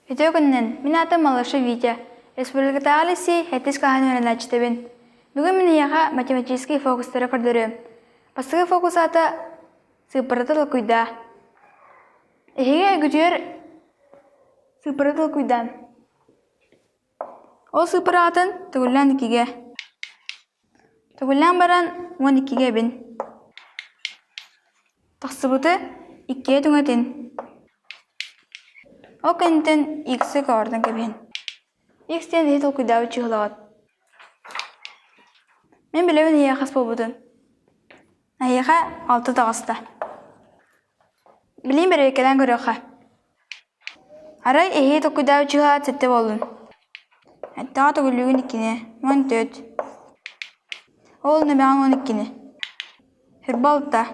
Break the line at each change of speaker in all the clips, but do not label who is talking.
Өтөгүннен, мен аты Малышы Витя. Республикатағы лиси хәттіс қағаны өрінәчтебін. Бүгін мен яға математический фокустары көрдірі. Бастығы фокус аты сыпыратыл күйда. Эхеге өгітер сыпыратыл күйда. Ол сыпыры атын түгіллән 2-ге. Түгіллән баран 12-ге бін. Тақсыбыты 2-ге түңетін. О көнтен X-ы көрдің кебен. X-тен етіл күйдауы чығылағат. Мен білеуін ие қас болбудын. Айыға 6 тағыста. Білейін бір екеден көріға. Арай етіл күйдауы чығылағат сетті болдың. Әттіға түгілігін 2-не, 14. Ол нөбеған 12-не. Хүрбалта.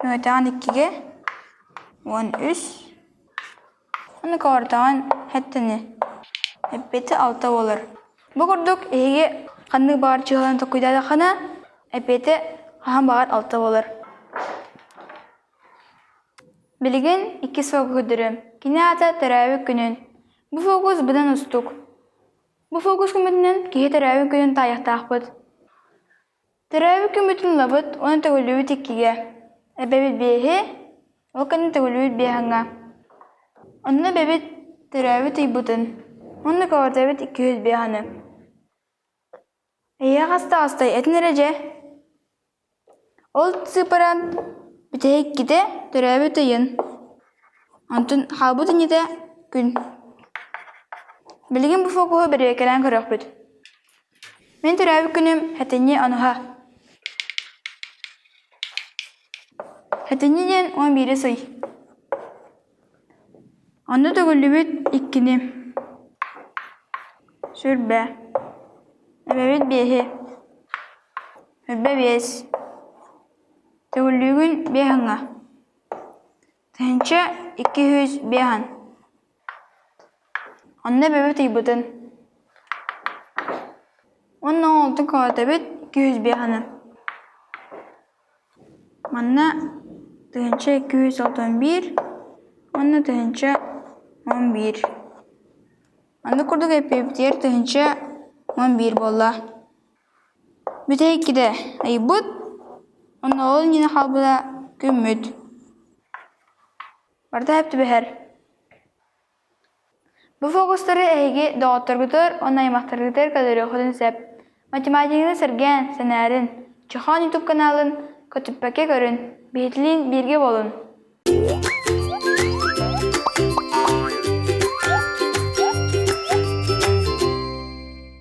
Нөтеған 2-ге 13. Оны қауыртаған әттіні. Әппеті 6 олар. Бұл құрдық еге қанды бағар чығылан тұқыйдады қана, әппеті қаған бағар 6 олар. Білген 2 фокус көдірі. Кені ата тәрәуі күнін. Бұл фокус бұдан ұстық. Бұл фокус күмітінен кейі тәрәуі күнін таяқтақ бұд. Тәрәуі күмітін лабыд, оны тәгілуі теккеге. Әбәбет бейхе, ол күнін тәгілуі бейханға. Онны бәбет тәрәуі тейбутын. Онны кавартабет 200 бейханы. Эйя қаста-қастай әтін әрәже. Ол цыпаран бітейік кеде тәрәуі тейін. Антын халбутын ете күн. Білген бұл фокуы бір екелен көріқ бүд. Мен тәрәуі күнім әтіне ануға. Әтінеден 11 сый. Аны төгілібет 2-не. Сүрбә. Әбәбет бейхе. Үрбә 5. Төгілігін бейханға. Тәнчә 200 бейхан. Аны бәбет үйбітін. Оның олтын қауатабет 200 бейханы. Манна тәнчә 261. Оны тәнчә 11. Аны күрдік әпептер тәнчә 11 болла. Бүті екіде айбыт, оны ол нені қалбыда көммөд. Барда әпті бәхір. Бұл фокустары әйге дауаттырғытыр, оны аймақтырғытыр кәдері құдын сәп. Математиканы сірген, сәнәрін, Чахан YouTube каналын көтіппәке көрін, бейтлін берге болын.